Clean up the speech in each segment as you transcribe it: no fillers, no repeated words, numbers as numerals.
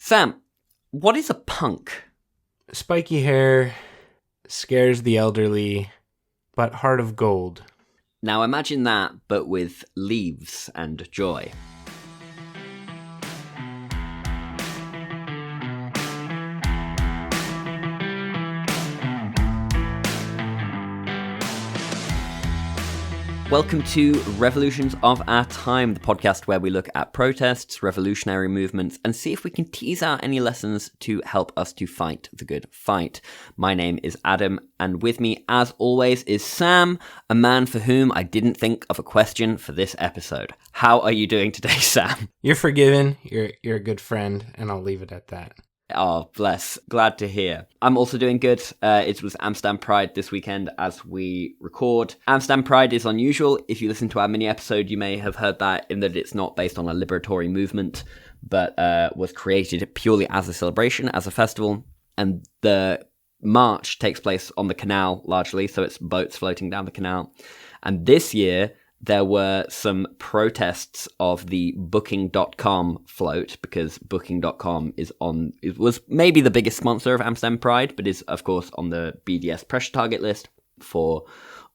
Sam, what is a punk? Spiky hair, scares the elderly, but heart of gold. Now imagine that, but with leaves and joy. Welcome to Revolutions of Our Time, the podcast where we look at protests, revolutionary movements, and see if we can tease out any lessons to help us to fight the good fight. My name is Adam, and with me, as always, is Sam, a man for whom I didn't think of a question for this episode. How are you doing today, Sam? You're forgiven, you're a good friend, and I'll leave it at that. Oh, bless. Glad to hear. I'm also doing good. It was Amsterdam Pride this weekend as we record. Amsterdam Pride is unusual. If you listen to our mini episode, you may have heard that, in that it's not based on a liberatory movement, but was created purely as a celebration, as a festival. And the march takes place on the canal, largely, so it's boats floating down the canal. And this year, there were some protests of the Booking.com float, because Booking.com was maybe the biggest sponsor of Amsterdam Pride, but is, of course, on the BDS pressure target list for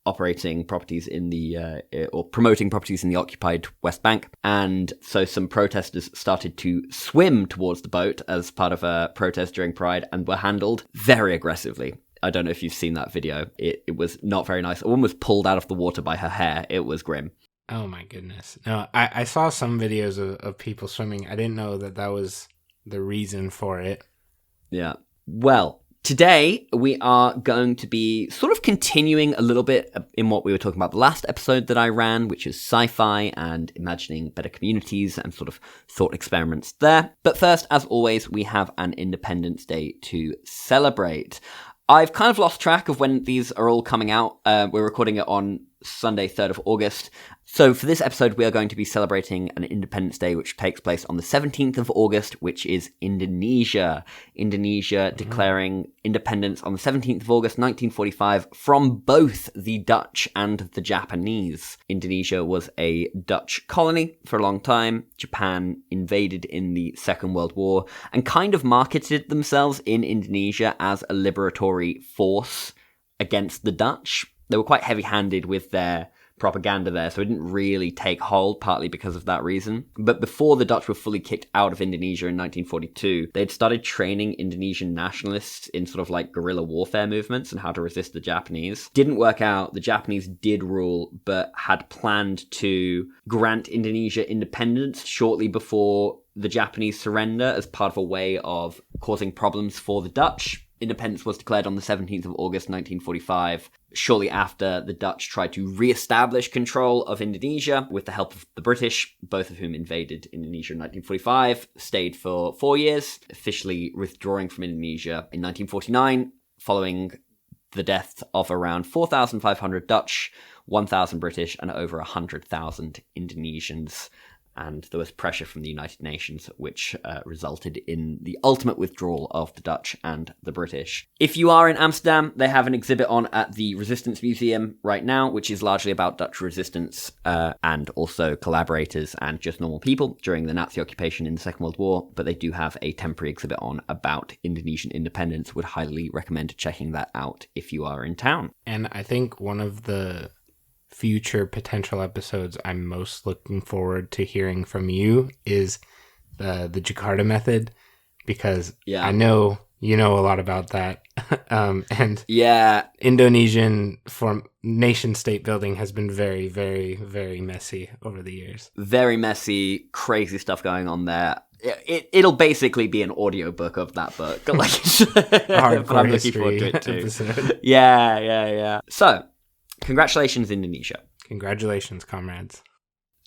operating properties in the, or promoting properties in the occupied West Bank. And so some protesters started to swim towards the boat as part of a protest during Pride and were handled very aggressively. I don't know if you've seen that video. It was not very nice. A woman was pulled out of the water by her hair. It was grim. Oh my goodness. No, I saw some videos of people swimming. I didn't know that was the reason for it. Yeah. Well, today we are going to be sort of continuing a little bit in what we were talking about the last episode that I ran, which is sci-fi and imagining better communities and sort of thought experiments there. But first, as always, we have an Independence Day to celebrate. I've kind of lost track of when these are all coming out. We're recording it on Sunday, 3rd of August. So for this episode, we are going to be celebrating an Independence Day, which takes place on the 17th of August, which is Indonesia. Indonesia declaring independence on the 17th of August, 1945, from both the Dutch and the Japanese. Indonesia was a Dutch colony for a long time. Japan invaded in the Second World War and kind of marketed themselves in Indonesia as a liberatory force against the Dutch. They were quite heavy-handed with their propaganda there, so it didn't really take hold, partly because of that reason. But before the Dutch were fully kicked out of Indonesia in 1942, they'd started training Indonesian nationalists in sort of like guerrilla warfare movements and how to resist the Japanese. Didn't work out. The Japanese did rule, but had planned to grant Indonesia independence shortly before the Japanese surrender as part of a way of causing problems for the Dutch. Independence was declared on the 17th of August 1945, shortly after the Dutch tried to re-establish control of Indonesia with the help of the British, both of whom invaded Indonesia in 1945, stayed for 4 years, officially withdrawing from Indonesia in 1949, following the death of around 4,500 Dutch, 1,000 British, and over 100,000 Indonesians. And there was pressure from the United Nations, which resulted in the ultimate withdrawal of the Dutch and the British. If you are in Amsterdam, they have an exhibit on at the Resistance Museum right now, which is largely about Dutch resistance and also collaborators and just normal people during the Nazi occupation in the Second World War. But they do have a temporary exhibit on about Indonesian independence. Would highly recommend checking that out if you are in town. And I think one of the future potential episodes I'm most looking forward to hearing from you is the Jakarta method, because I know you know a lot about that. And Indonesian nation state building has been very, very, very messy over the years. Very messy, crazy stuff going on there. It'll basically be an audiobook of that book. But I'm looking forward to it too. Episode. Yeah. So, congratulations, Indonesia. Congratulations, comrades.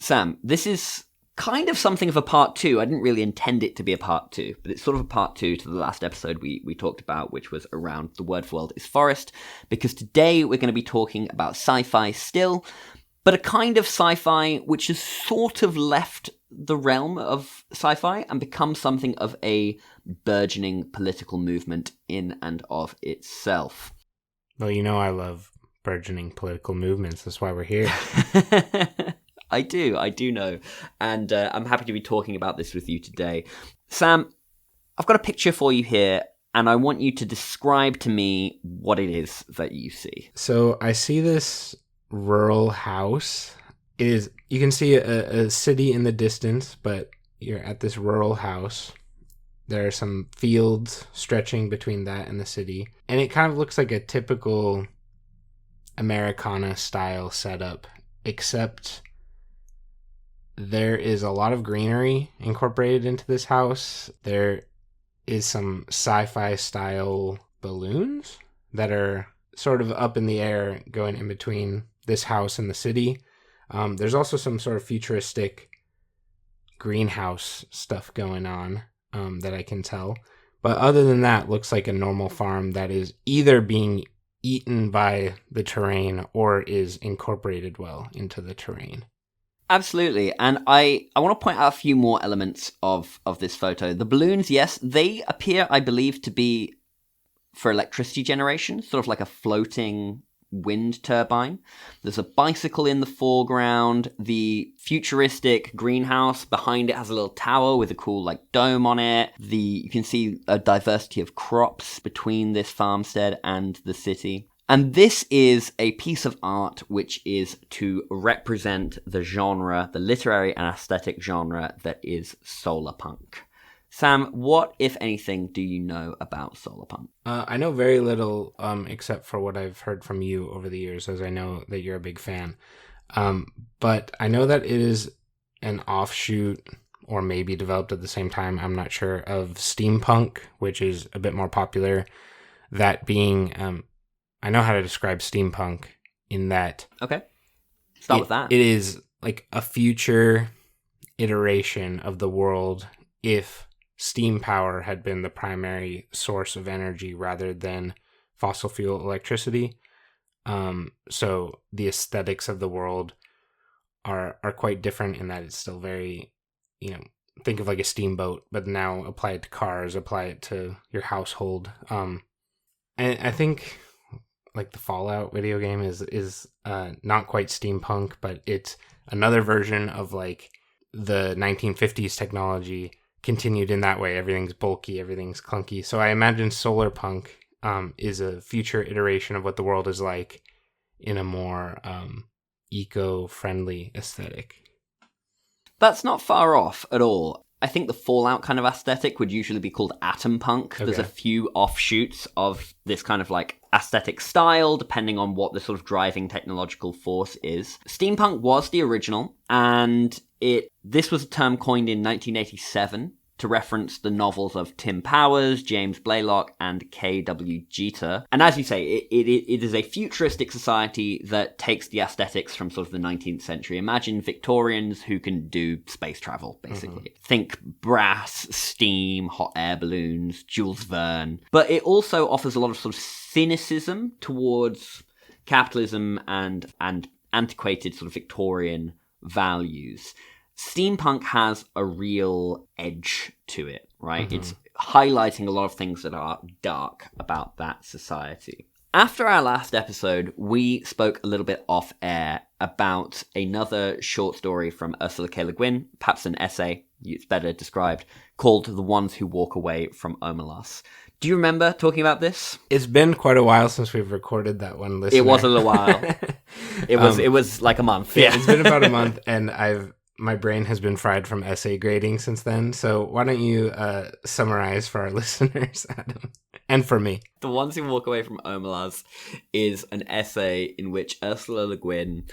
Sam, this is kind of something of a part two. I didn't really intend it to be a part two, but it's sort of a part two to the last episode we talked about, which was around The Word for World is Forest, because today we're going to be talking about sci-fi still, but a kind of sci-fi which has sort of left the realm of sci-fi and become something of a burgeoning political movement in and of itself. Well, you know I love burgeoning political movements. That's why we're here. I do know. And I'm happy to be talking about this with you today. Sam, I've got a picture for you here, and I want you to describe to me what it is that you see. So I see this rural house. You can see a city in the distance, but you're at this rural house. There are some fields stretching between that and the city. And it kind of looks like a typical Americana style setup, except there is a lot of greenery incorporated into this house. There is some sci-fi style balloons that are sort of up in the air going in between this house and the city. There's also some sort of futuristic greenhouse stuff going on that I can tell. But other than that, looks like a normal farm that is either being eaten by the terrain or is incorporated well into the terrain. Absolutely. And I want to point out a few more elements of this photo. The balloons, yes, they appear, I believe, to be for electricity generation, sort of like a floating wind turbine. There's a bicycle in the foreground. The futuristic greenhouse behind it has a little tower with a cool dome on it. You can see a diversity of crops between this farmstead and the city. And this is a piece of art which is to represent the genre, the literary and aesthetic genre that is solar punk. Sam, what, if anything, do you know about solar punk? I know very little, except for what I've heard from you over the years, as I know that you're a big fan. But I know that it is an offshoot, or maybe developed at the same time, I'm not sure, of steampunk, which is a bit more popular. That being, I know how to describe steampunk in that... Okay, start with that. It is like a future iteration of the world if steam power had been the primary source of energy rather than fossil fuel electricity. So the aesthetics of the world are quite different in that it's still very, think of like a steamboat, but now apply it to cars, apply it to your household. And I think like the Fallout video game is not quite steampunk, but it's another version of like the 1950s technology continued in that way. Everything's bulky, everything's clunky. So I imagine solar punk is a future iteration of what the world is like in a more eco-friendly aesthetic. That's not far off at all. I think the Fallout kind of aesthetic would usually be called atom punk. Okay. There's a few offshoots of this kind of like aesthetic style, depending on what the sort of driving technological force is. Steampunk was the original, and this was a term coined in 1987 to reference the novels of Tim Powers, James Blaylock, and K.W. Jeter. And as you say, it is a futuristic society that takes the aesthetics from sort of the 19th century. Imagine Victorians who can do space travel, basically. Mm-hmm. Think brass, steam, hot air balloons, Jules Verne. But it also offers a lot of sort of cynicism towards capitalism and antiquated sort of Victorian values. Steampunk has a real edge to it, right? Mm-hmm. It's highlighting a lot of things that are dark about that society. After our last episode, we spoke a little bit off air about another short story from Ursula K. Le Guin, perhaps an essay, it's better described, called The Ones Who Walk Away from Omelas. Do you remember talking about this? It's been quite a while since we've recorded that one, listener. It was a little while. It was like a month. Yeah, it's been about a month, and my brain has been fried from essay grading since then. So why don't you summarize for our listeners, Adam? And for me. The Ones Who Walk Away from Omelas is an essay in which Ursula Le Guin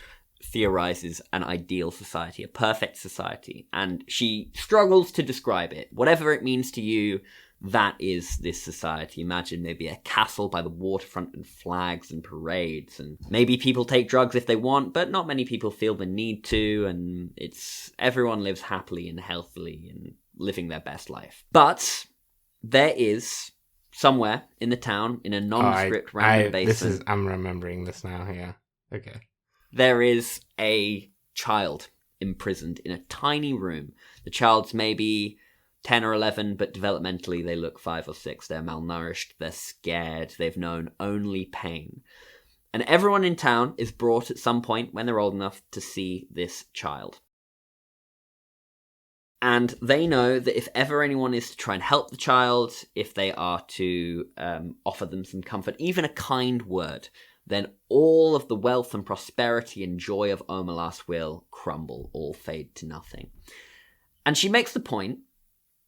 theorizes an ideal society, a perfect society, and she struggles to describe it. Whatever it means to you, that is this society. Imagine maybe a castle by the waterfront and flags and parades, and maybe people take drugs if they want, but not many people feel the need to, and everyone lives happily and healthily and living their best life. But there is somewhere in the town, in a nondescript random basin. I'm remembering this now, yeah. Okay. There is a child imprisoned in a tiny room. The child's maybe 10 or 11, but developmentally they look 5 or 6. They're malnourished, they're scared, they've known only pain. And everyone in town is brought at some point when they're old enough to see this child. And they know that if ever anyone is to try and help the child, if they are to offer them some comfort, even a kind word, then all of the wealth and prosperity and joy of Omelas will crumble, all fade to nothing. And she makes the point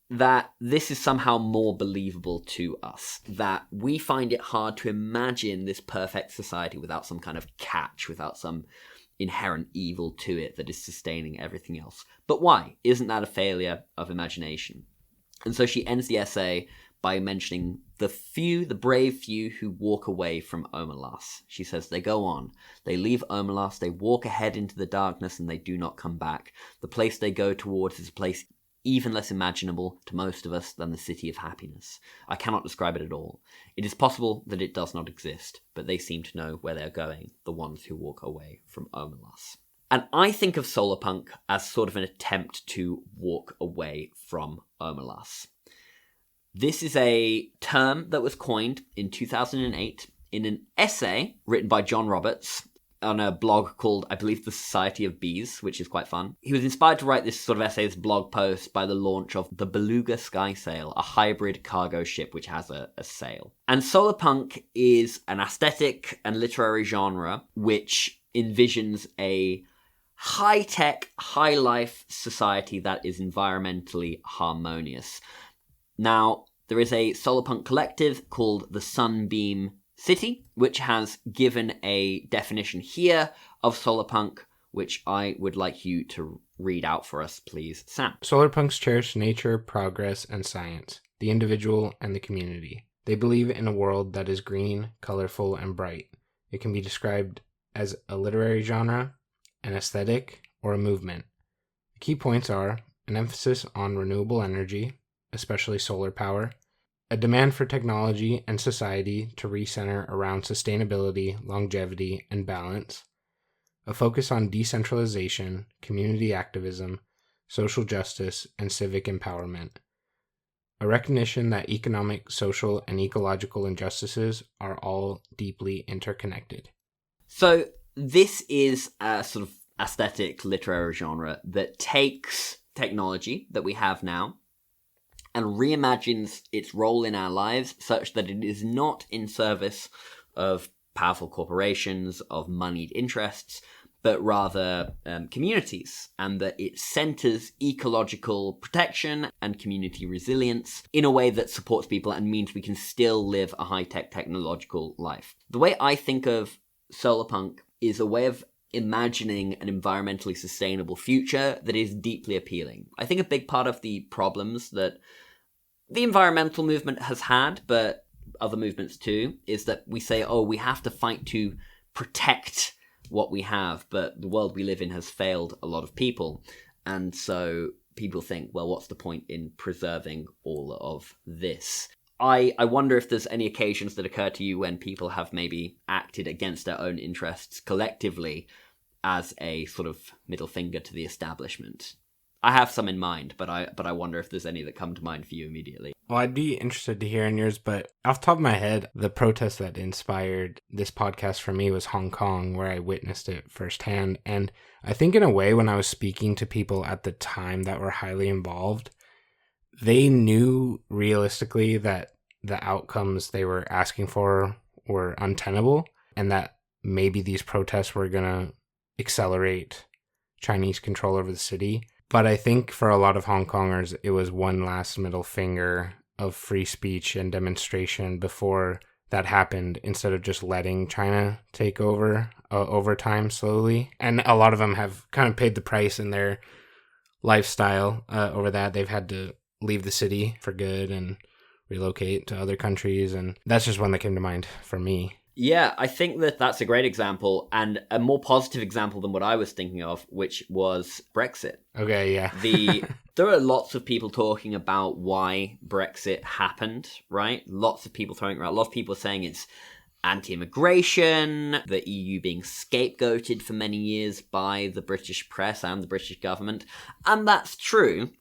that this is somehow more believable to us, that we find it hard to imagine this perfect society without some kind of catch, without some inherent evil to it that is sustaining everything else. But why? Isn't that a failure of imagination? And so she ends the essay by mentioning the brave few who walk away from Omelas. She says, they go on. They leave Omelas, they walk ahead into the darkness, and they do not come back. The place they go towards is a place even less imaginable to most of us than the city of happiness. I cannot describe it at all. It is possible that it does not exist, but they seem to know where they're going, the ones who walk away from Omelas. And I think of solar punk as sort of an attempt to walk away from Omelas. This is a term that was coined in 2008 in an essay written by John Roberts on a blog called, I believe, The Society of Bees, which is quite fun. He was inspired to write this sort of essay, this blog post, by the launch of the Beluga Sky Sail, a hybrid cargo ship which has a sail. And solar punk is an aesthetic and literary genre which envisions a high-tech, high-life society that is environmentally harmonious. Now, there is a solar punk collective called the Sunbeam City, which has given a definition here of solar punk, which I would like you to read out for us, please, Sam. Solar punks cherish nature, progress, and science, the individual, and the community. They believe in a world that is green, colorful, and bright. It can be described as a literary genre, an aesthetic, or a movement. The key points are an emphasis on renewable energy, especially solar power, a demand for technology and society to recenter around sustainability, longevity, and balance, a focus on decentralization, community activism, social justice, and civic empowerment, a recognition that economic, social, and ecological injustices are all deeply interconnected. So this is a sort of aesthetic literary genre that takes technology that we have now and reimagines its role in our lives such that it is not in service of powerful corporations, of moneyed interests, but rather communities, and that it centers ecological protection and community resilience in a way that supports people and means we can still live a high-tech technological life. The way I think of solar punk is a way of imagining an environmentally sustainable future that is deeply appealing. I think a big part of the problems that the environmental movement has had, but other movements too, is that we say, oh, we have to fight to protect what we have, but the world we live in has failed a lot of people. And so people think, well, what's the point in preserving all of this? I wonder if there's any occasions that occur to you when people have maybe acted against their own interests collectively as a sort of middle finger to the establishment. I have some in mind, but I wonder if there's any that come to mind for you immediately. Well, I'd be interested to hear in yours, but off the top of my head, the protest that inspired this podcast for me was Hong Kong, where I witnessed it firsthand. And I think in a way, when I was speaking to people at the time that were highly involved, they knew realistically that the outcomes they were asking for were untenable, and that maybe these protests were going to accelerate Chinese control over the city. But I think for a lot of Hong Kongers, it was one last middle finger of free speech and demonstration before that happened, instead of just letting China take over time slowly. And a lot of them have kind of paid the price in their lifestyle over that. They've had to leave the city for good and relocate to other countries. And that's just one that came to mind for me. Yeah, I think that that's a great example, and a more positive example than what I was thinking of, which was Brexit. Okay, yeah. There are lots of people talking about why Brexit happened, right? Lots of people throwing around. A lot of people saying it's anti-immigration, the EU being scapegoated for many years by the British press and the British government. And that's true.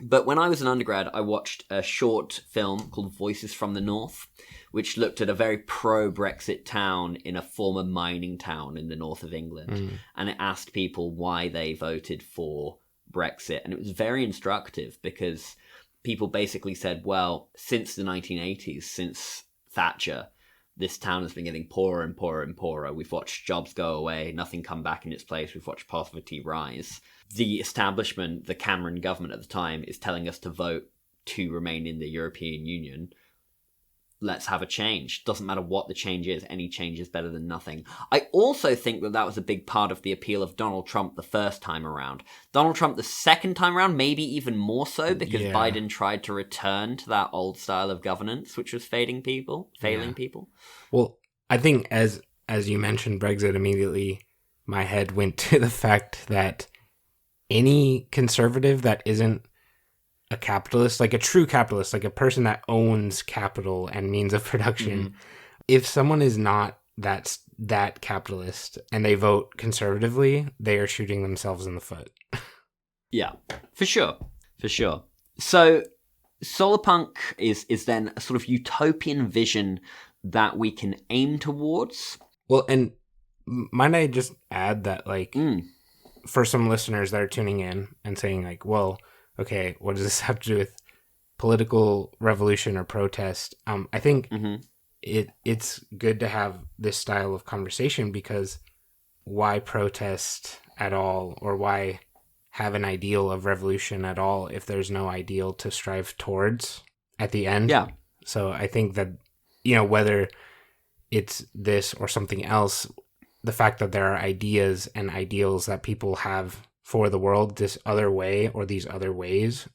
But when I was an undergrad, I watched a short film called Voices from the North, which looked at a very pro-Brexit town in a former mining town in the north of England. And it asked people why they voted for Brexit, and it was very instructive because people basically said, well, since the 1980s, since Thatcher, this town has been getting poorer and poorer and poorer. We've watched jobs go away, nothing come back in its place. We've watched poverty rise. The establishment, the Cameron government at the time, is telling us to vote to remain in the European Union. Let's have a change. Doesn't matter what the change is. Any change is better than nothing. I also think that was a big part of the appeal of Donald Trump the first time around. Donald Trump the second time around, maybe even more so, because Biden tried to return to that old style of governance, which was failing people. Well, I think as you mentioned Brexit, immediately my head went to the fact that any conservative that isn't a capitalist, like a true capitalist, like a person that owns capital and means of production, if someone is not that capitalist and they vote conservatively, they are shooting themselves in the foot. Yeah, for sure. So solar punk is then a sort of utopian vision that we can aim towards. Well, and might I just add that, like, for some listeners that are tuning in and saying, like, well, okay, what does this have to do with political revolution or protest? I think it's good to have this style of conversation, because why protest at all, or why have an ideal of revolution at all if there's no ideal to strive towards at the end? Yeah. So I think that, whether it's this or something else, the fact that there are ideas and ideals that people have for the world, this other way or these other ways,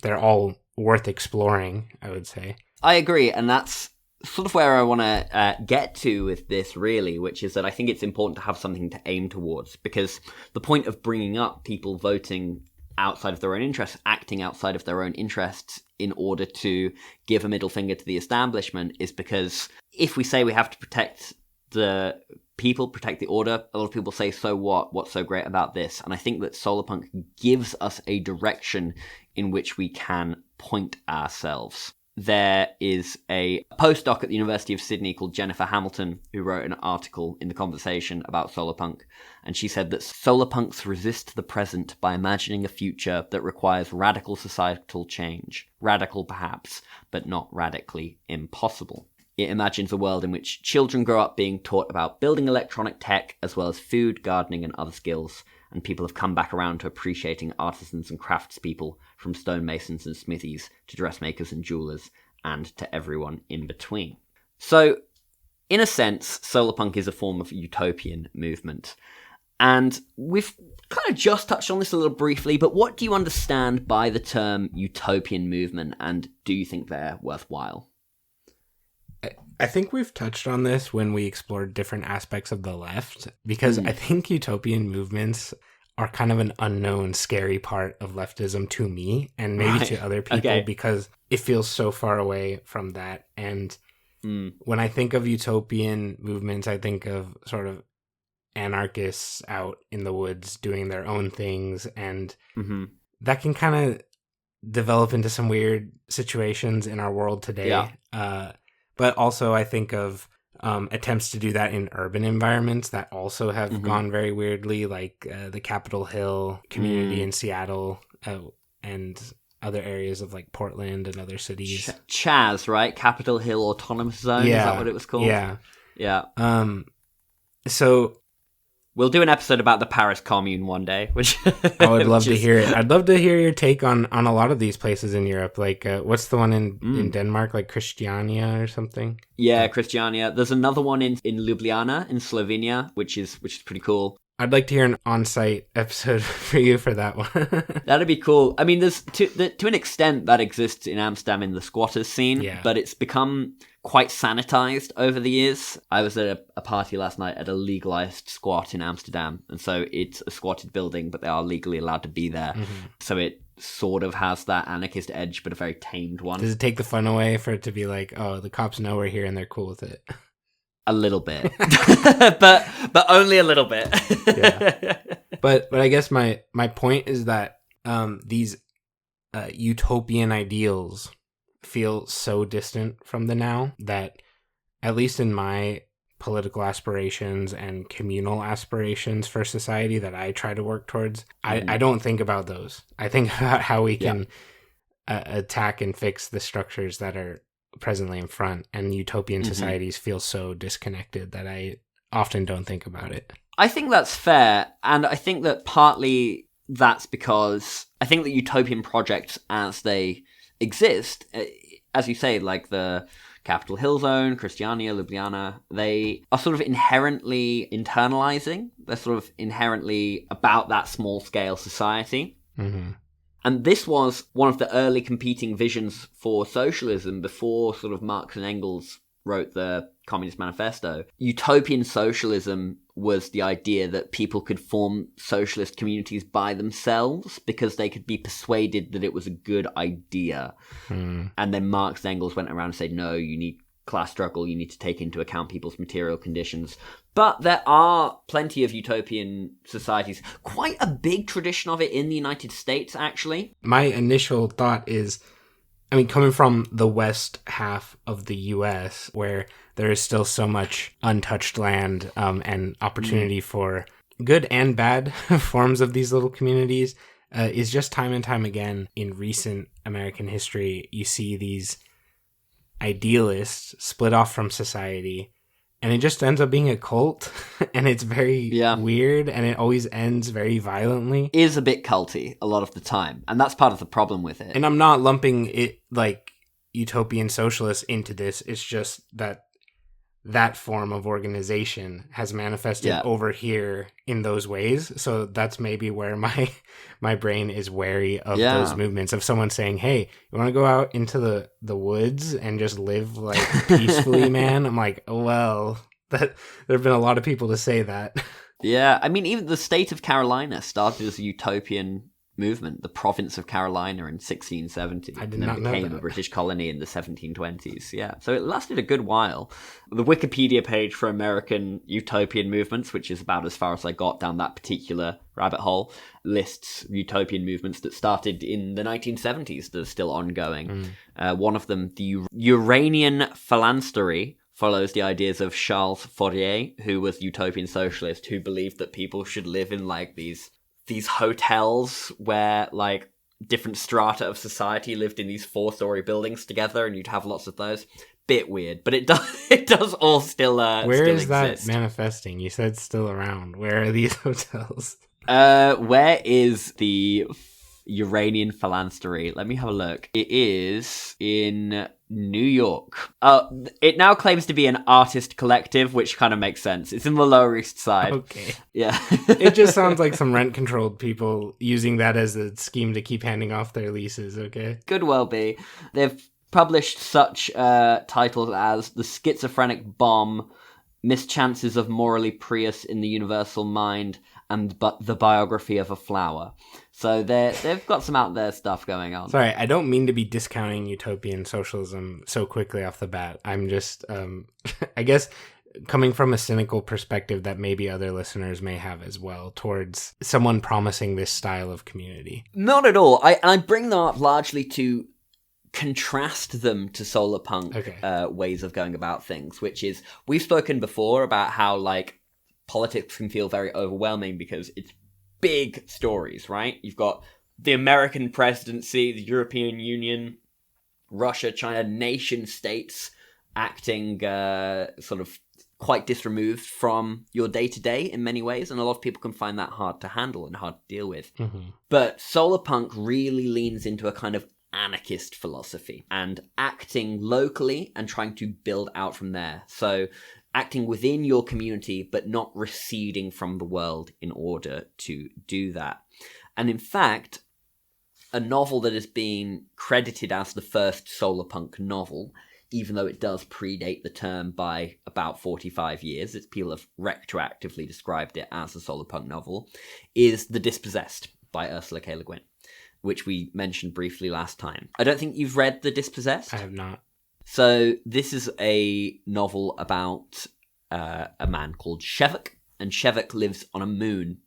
they're all worth exploring, I would say. I agree, and that's sort of where I want to get to with this, really, which is that I think it's important to have something to aim towards, because the point of bringing up people voting outside of their own interests, acting outside of their own interests in order to give a middle finger to the establishment, is because if we say we have to protect the people, protect the order, a lot of people say, so what? What's so great about this? And I think that solarpunk gives us a direction in which we can point ourselves. There is a postdoc at the University of Sydney called Jennifer Hamilton who wrote an article in The Conversation about solarpunk, and she said that solarpunks resist the present by imagining a future that requires radical societal change. Radical, perhaps, but not radically impossible. It imagines a world in which children grow up being taught about building electronic tech as well as food, gardening, and other skills, and people have come back around to appreciating artisans and craftspeople, from stonemasons and smithies to dressmakers and jewelers, and to everyone in between. So, in a sense, solarpunk is a form of utopian movement. And we've kind of just touched on this a little briefly, but what do you understand by the term utopian movement, and do you think they're worthwhile? I think we've touched on this when we explored different aspects of the left, because I think utopian movements are kind of an unknown, scary part of leftism to me, and maybe to other people, because it feels so far away from that. And when I think of utopian movements, I think of sort of anarchists out in the woods doing their own things, and that can kind of develop into some weird situations in our world today. Yeah. But also I think of attempts to do that in urban environments that also have gone very weirdly, like the Capitol Hill community in Seattle and other areas of like Portland and other cities. Chaz, right? Capitol Hill Autonomous Zone, is that what it was called? Yeah. So we'll do an episode about the Paris Commune one day, which I would love to hear it. I'd love to hear your take on a lot of these places in Europe. Like, what's the one in Denmark? Like Christiania or something? Yeah, Christiania. There's another one in Ljubljana in Slovenia, which is pretty cool. I'd like to hear an on-site episode for you for that one. That'd be cool. I mean, there's to an extent that exists in Amsterdam in the squatters scene, but it's become quite sanitized over the years. I was at a party last night at a legalized squat in Amsterdam, and so it's a squatted building, but they are legally allowed to be there. So it sort of has that anarchist edge, but a very tamed one. Does it take the fun away for it to be like, oh, the cops know we're here and they're cool with it? A little bit, but only a little bit. Yeah. But I guess my point is that these utopian ideals feel so distant from the now that, at least in my political aspirations and communal aspirations for society that I try to work towards, I don't think about those. I think about how we can attack and fix the structures that are presently in front, and utopian societies feel so disconnected that I often don't think about it. I think that's fair, and I think that partly that's because I think that utopian projects as they exist, as you say, like the Capitol Hill Zone, Christiania, Ljubljana, they are sort of inherently internalizing. They're sort of inherently about that small-scale society. Mm-hmm. And this was one of the early competing visions for socialism before sort of Marx and Engels wrote the Communist Manifesto. Utopian socialism was the idea that people could form socialist communities by themselves because they could be persuaded that it was a good idea. And then Marx and Engels went around and said, no, you need class struggle, you need to take into account people's material conditions. But there are plenty of utopian societies, quite a big tradition of it in the United States, actually. My initial thought is, I mean, coming from the west half of the U.S., where there is still so much untouched land and opportunity for good and bad forms of these little communities, is just time and time again in recent American history, you see these idealists split off from society, and it just ends up being a cult, and it's very weird, and it always ends very violently. Is a bit culty a lot of the time, and that's part of the problem with it. And I'm not lumping it like utopian socialists into this. It's just that form of organization has manifested over here in those ways. So that's maybe where my brain is wary of those movements, of someone saying, hey, you want to go out into the woods and just live like peacefully, man? I'm like, oh, well, there have been a lot of people to say that. Yeah, I mean, even the state of Carolina started as a utopian movement, the province of Carolina in 1670. I did not know became that. a British colony in the 1720s. Yeah, so it lasted a good while. The Wikipedia page for American utopian movements, which is about as far as I got down that particular rabbit hole, lists utopian movements that started in the 1970s that are still ongoing. One of them, the Uranian Phalanstery, follows the ideas of Charles Fourier, who was utopian socialist, who believed that people should live in like these hotels where like different strata of society lived in these 4-story buildings together, and you'd have lots of those. Bit weird, but it does all still Where still is that exist. manifesting? You said still around. Where are these hotels? Where is the Uranian Phalanstery? Let me have a look. It is in New York. It now claims to be an artist collective, which kind of makes sense. It's in the Lower East Side. Okay. Yeah. It just sounds like some rent-controlled people using that as a scheme to keep handing off their leases, okay? Could well be. They've published such titles as The Schizophrenic Bomb, Mischances of Morally Prius in the Universal Mind, and The Biography of a Flower. So they've got some out there stuff going on. Sorry, I don't mean to be discounting utopian socialism so quickly off the bat. I'm just, I guess, coming from a cynical perspective that maybe other listeners may have as well towards someone promising this style of community. Not at all. I bring them up largely to contrast them to solar punk ways of going about things, which is, we've spoken before about how like politics can feel very overwhelming because it's big stories, right? You've got the American presidency, the European Union, Russia, China, nation states acting sort of quite disremoved from your day-to-day in many ways, and a lot of people can find that hard to handle and hard to deal with. But solar punk really leans into a kind of anarchist philosophy and acting locally and trying to build out from there. So acting within your community, but not receding from the world in order to do that. And in fact, a novel that has been credited as the first solar punk novel, even though it does predate the term by about 45 years, people have retroactively described it as a solar punk novel, is The Dispossessed by Ursula K. Le Guin, which we mentioned briefly last time. I don't think you've read The Dispossessed? I have not. So this is a novel about a man called Shevek, and Shevek lives on a moon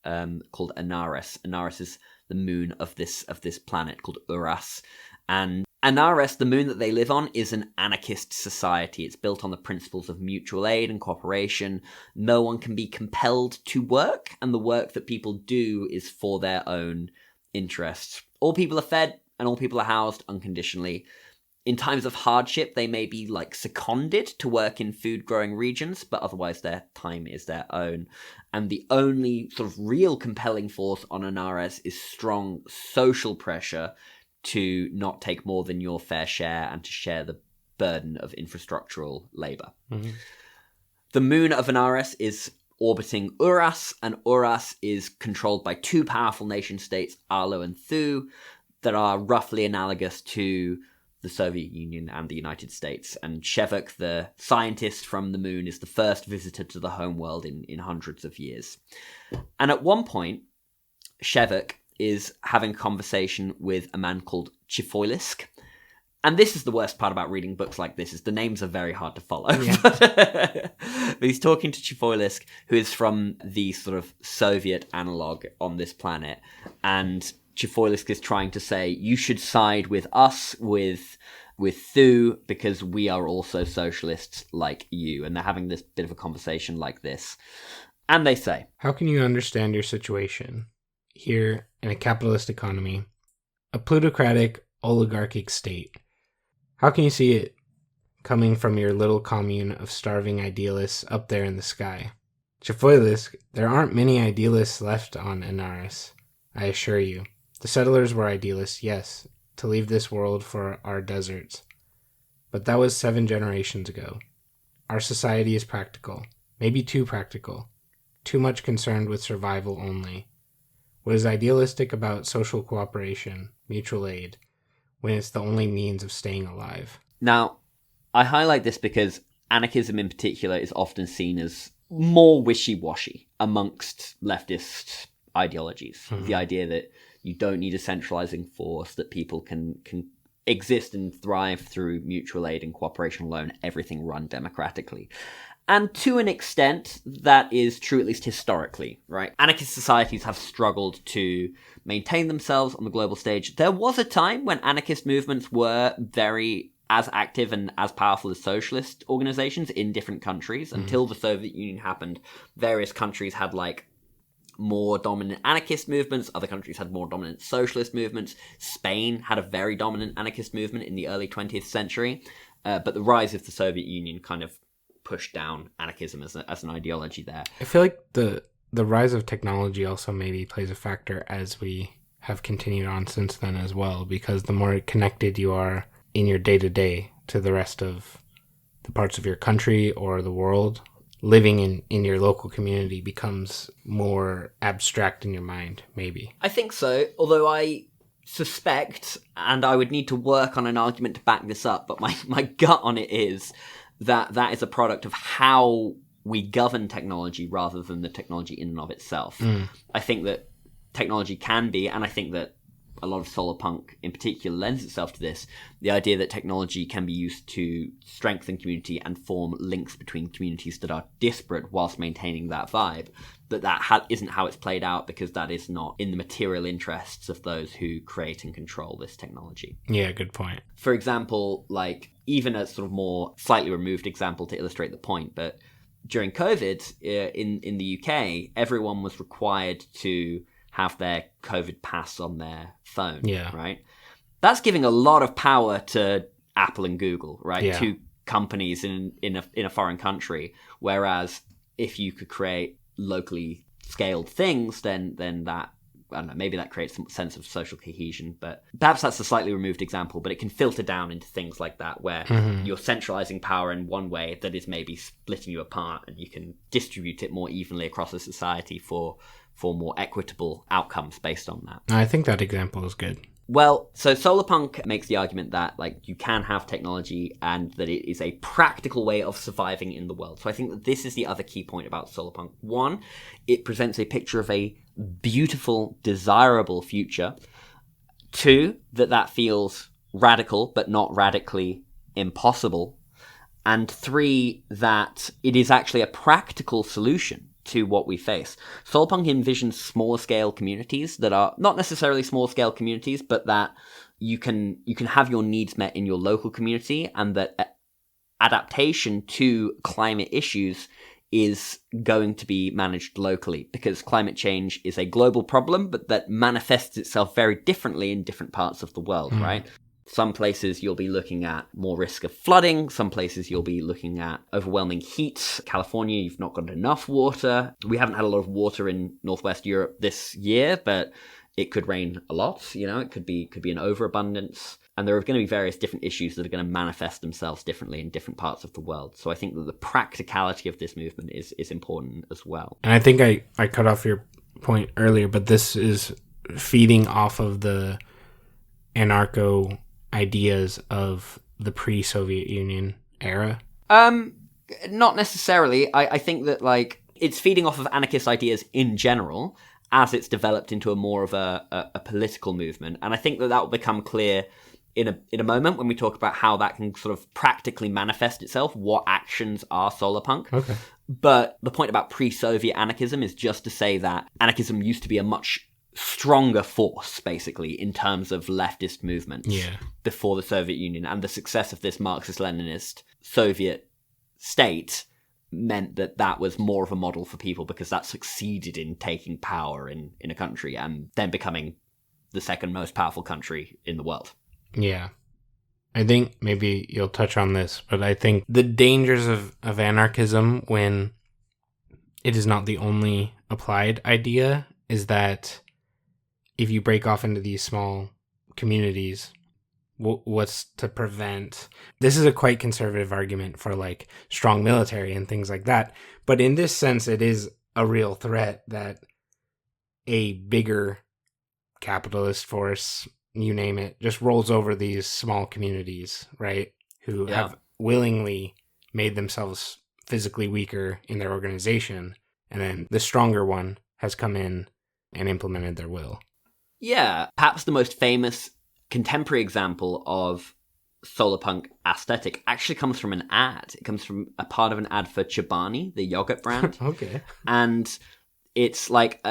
called Anaris. Anaris is the moon of this planet called Uras, and Anaris, the moon that they live on, is an anarchist society. It's built on the principles of mutual aid and cooperation. No one can be compelled to work, and the work that people do is for their own interests. All people are fed, and all people are housed unconditionally. In times of hardship, they may be seconded to work in food-growing regions, but otherwise their time is their own. And the only sort of real compelling force on Anaris is strong social pressure to not take more than your fair share and to share the burden of infrastructural labor. Mm-hmm. The moon of Anaris is orbiting Uras, and Uras is controlled by two powerful nation-states, Arlo and Thu, that are roughly analogous to the Soviet Union and the United States. And Shevok, the scientist from the moon, is the first visitor to the homeworld in hundreds of years. And at one point, Shevok is having a conversation with a man called Chifoilisk. And this is the worst part about reading books like this, is the names are very hard to follow. Yeah. But he's talking to Chifoilisk, who is from the sort of Soviet analog on this planet. And Chifoilisk is trying to say, you should side with us, with Thu, because we are also socialists like you. And they're having this bit of a conversation like this. And they say, how can you understand your situation here in a capitalist economy, a plutocratic, oligarchic state? How can you see it coming from your little commune of starving idealists up there in the sky? Chifoilisk, there aren't many idealists left on Anaris, I assure you. The settlers were idealists, yes, to leave this world for our deserts. But that was 7 generations ago. Our society is practical, maybe too practical, too much concerned with survival only. What is idealistic about social cooperation, mutual aid, when it's the only means of staying alive? Now, I highlight this because anarchism in particular is often seen as more wishy-washy amongst leftist ideologies. Mm-hmm. The idea that you don't need a centralizing force, that people can exist and thrive through mutual aid and cooperation alone, everything run democratically. And to an extent, that is true, at least historically, right? Anarchist societies have struggled to maintain themselves on the global stage. There was a time when anarchist movements were very as active and as powerful as socialist organizations in different countries. Mm-hmm. Until the Soviet Union happened, various countries had more dominant anarchist movements. Other countries had more dominant socialist movements. Spain had a very dominant anarchist movement in the early 20th century. But the rise of the Soviet Union kind of pushed down anarchism as an ideology there. I feel like the rise of technology also maybe plays a factor as we have continued on since then as well, because the more connected you are in your day-to-day to the rest of the parts of your country or the world, living in your local community becomes more abstract in your mind, maybe. I think so, although I suspect, and I would need to work on an argument to back this up, but my gut on it is that is a product of how we govern technology rather than the technology in and of itself. I think that technology can be, and I think that a lot of solar punk in particular lends itself to this, the idea that technology can be used to strengthen community and form links between communities that are disparate whilst maintaining that vibe. That isn't how it's played out, because that is not in the material interests of those who create and control this technology. Yeah, good point. For example, even a sort of more slightly removed example to illustrate the point, but during COVID in the UK, everyone was required to have their COVID pass on their phone, right? That's giving a lot of power to Apple and Google, right? Yeah. Two companies in a foreign country. Whereas if you could create locally scaled things, then that, I don't know, maybe that creates some sense of social cohesion. But perhaps that's a slightly removed example, but it can filter down into things like that, where you're centralizing power in one way that is maybe splitting you apart, and you can distribute it more evenly across a society for more equitable outcomes based on that. I think that example is good. Well, so Solarpunk makes the argument that you can have technology and that it is a practical way of surviving in the world. So I think that this is the other key point about Solarpunk. One, it presents a picture of a beautiful, desirable future. Two, that feels radical but not radically impossible. And three, that it is actually a practical solution to what we face. Solarpunk envisions smaller scale communities that are not necessarily small scale communities, but that you can have your needs met in your local community, and that adaptation to climate issues is going to be managed locally, because climate change is a global problem, but that manifests itself very differently in different parts of the world, right? Some places you'll be looking at more risk of flooding. Some places you'll be looking at overwhelming heat. California, you've not got enough water. We haven't had a lot of water in Northwest Europe this year, but it could rain a lot. It could be an overabundance. And there are going to be various different issues that are going to manifest themselves differently in different parts of the world. So I think that the practicality of this movement is important as well. And I think I cut off your point earlier, but this is feeding off of the anarcho ideas of the pre-Soviet Union era? Not necessarily. I think that it's feeding off of anarchist ideas in general as it's developed into a more of a political movement. And I think that will become clear in a moment when we talk about how that can sort of practically manifest itself, what actions are solar punk. Okay. But the point about pre-Soviet anarchism is just to say that anarchism used to be a much stronger force, basically, in terms of leftist movements before the Soviet Union, and the success of this Marxist-Leninist Soviet state meant that was more of a model for people, because that succeeded in taking power in a country and then becoming the second most powerful country in the world. Yeah. I think maybe you'll touch on this, but I think the dangers of anarchism, when it is not the only applied idea, is that if you break off into these small communities, what's to prevent? This is a quite conservative argument for strong military and things like that. But in this sense, it is a real threat that a bigger capitalist force, you name it, just rolls over these small communities, right? Who have willingly made themselves physically weaker in their organization. And then the stronger one has come in and implemented their will. Yeah, perhaps the most famous contemporary example of solar punk aesthetic actually comes from an ad. It comes from a part of an ad for Chobani, the yogurt brand. Okay. And it's like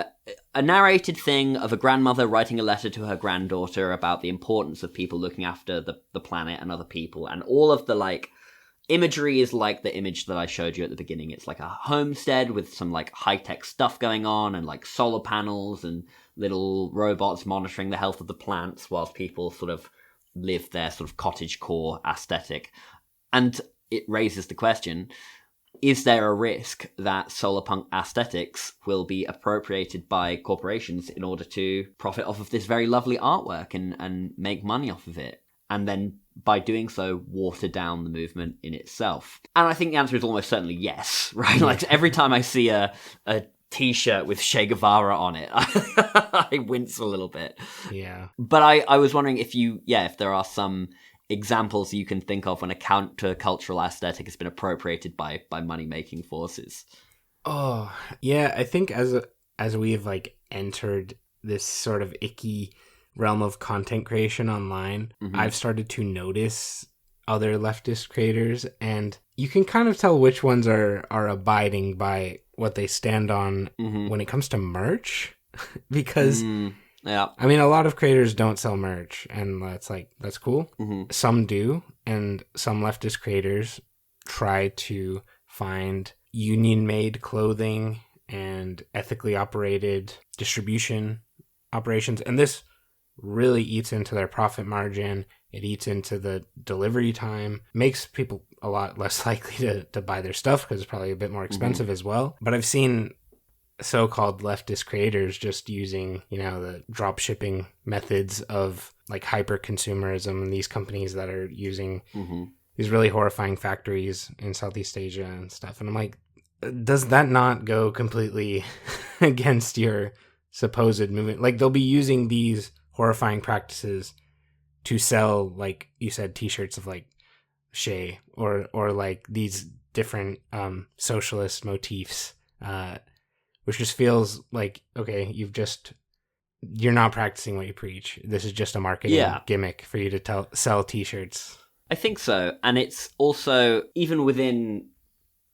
a narrated thing of a grandmother writing a letter to her granddaughter about the importance of people looking after the planet and other people. And all of the imagery is like the image that I showed you at the beginning. It's like a homestead with some high-tech stuff going on, and solar panels and little robots monitoring the health of the plants whilst people sort of live their sort of cottagecore aesthetic. And it raises the question, is there a risk that solar punk aesthetics will be appropriated by corporations in order to profit off of this very lovely artwork and make money off of it? And then by doing so, water down the movement in itself? And I think the answer is almost certainly yes, right? Every time I see a T-shirt with Che Guevara on it, I wince a little bit. Yeah. But I was wondering if there are some examples you can think of when a countercultural aesthetic has been appropriated by money-making forces. Oh, yeah. I think as we've entered this sort of icky realm of content creation online, I've started to notice other leftist creators, and you can kind of tell which ones are abiding by what they stand on when it comes to merch. Because I mean, a lot of creators don't sell merch, and that's cool. Some do, and some leftist creators try to find union-made clothing and ethically operated distribution operations, and this really eats into their profit margin. It eats into the delivery time, makes people a lot less likely to buy their stuff because it's probably a bit more expensive as well. But I've seen so-called leftist creators just using, the drop shipping methods of hyper consumerism, and these companies that are using these really horrifying factories in Southeast Asia and stuff. And I'm like, does that not go completely against your supposed movement? They'll be using these horrifying practices to sell, like you said, T-shirts of Che or these different socialist motifs, which just feels okay, you're not practicing what you preach. This is just a marketing gimmick for you to sell T-shirts. I think so. And it's also, even within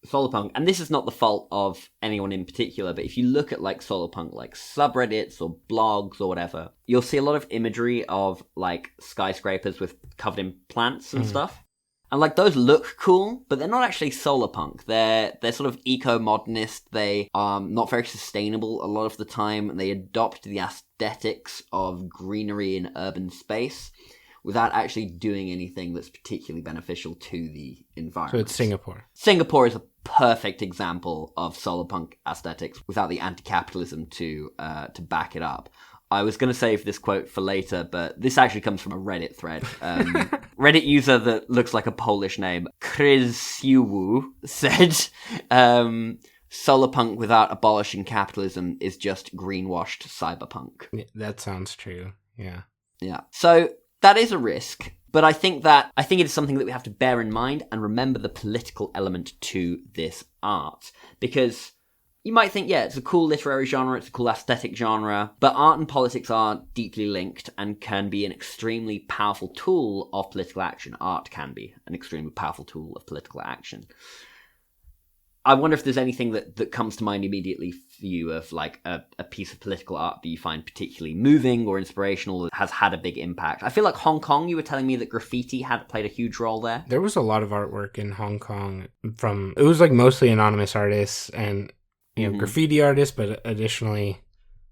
solar punk, and this is not the fault of anyone in particular, but if you look at like solar punk, like subreddits or blogs or whatever, you'll see a lot of imagery of like skyscrapers with covered in plants and stuff. And like those look cool, but they're not actually solar punk. They're sort of eco-modernist. They are not very sustainable a lot of the time. They adopt the aesthetics of greenery in urban space without actually doing anything that's particularly beneficial to the environment. So it's Singapore. Singapore is a perfect example of solar punk aesthetics without the anti-capitalism to back it up. I was going to save this quote for later, but this actually comes from a Reddit thread. Reddit user that looks like a Polish name, Krysiuwu, said, solar punk without abolishing capitalism is just greenwashed cyberpunk. Yeah, that sounds true. Yeah. Yeah. So that is a risk, but I think it is something that we have to bear in mind and remember the political element to this art. Because you might think, yeah, it's a cool literary genre, it's a cool aesthetic genre, but art and politics are deeply linked and can be an extremely powerful tool of political action. Art can be an extremely powerful tool of political action. I wonder if there's anything that comes to mind immediately for you of like a piece of political art that you find particularly moving or inspirational that has had a big impact. I feel like Hong Kong, you were telling me that graffiti had played a huge role there. There was a lot of artwork in Hong Kong it was like mostly anonymous artists and graffiti artists, but additionally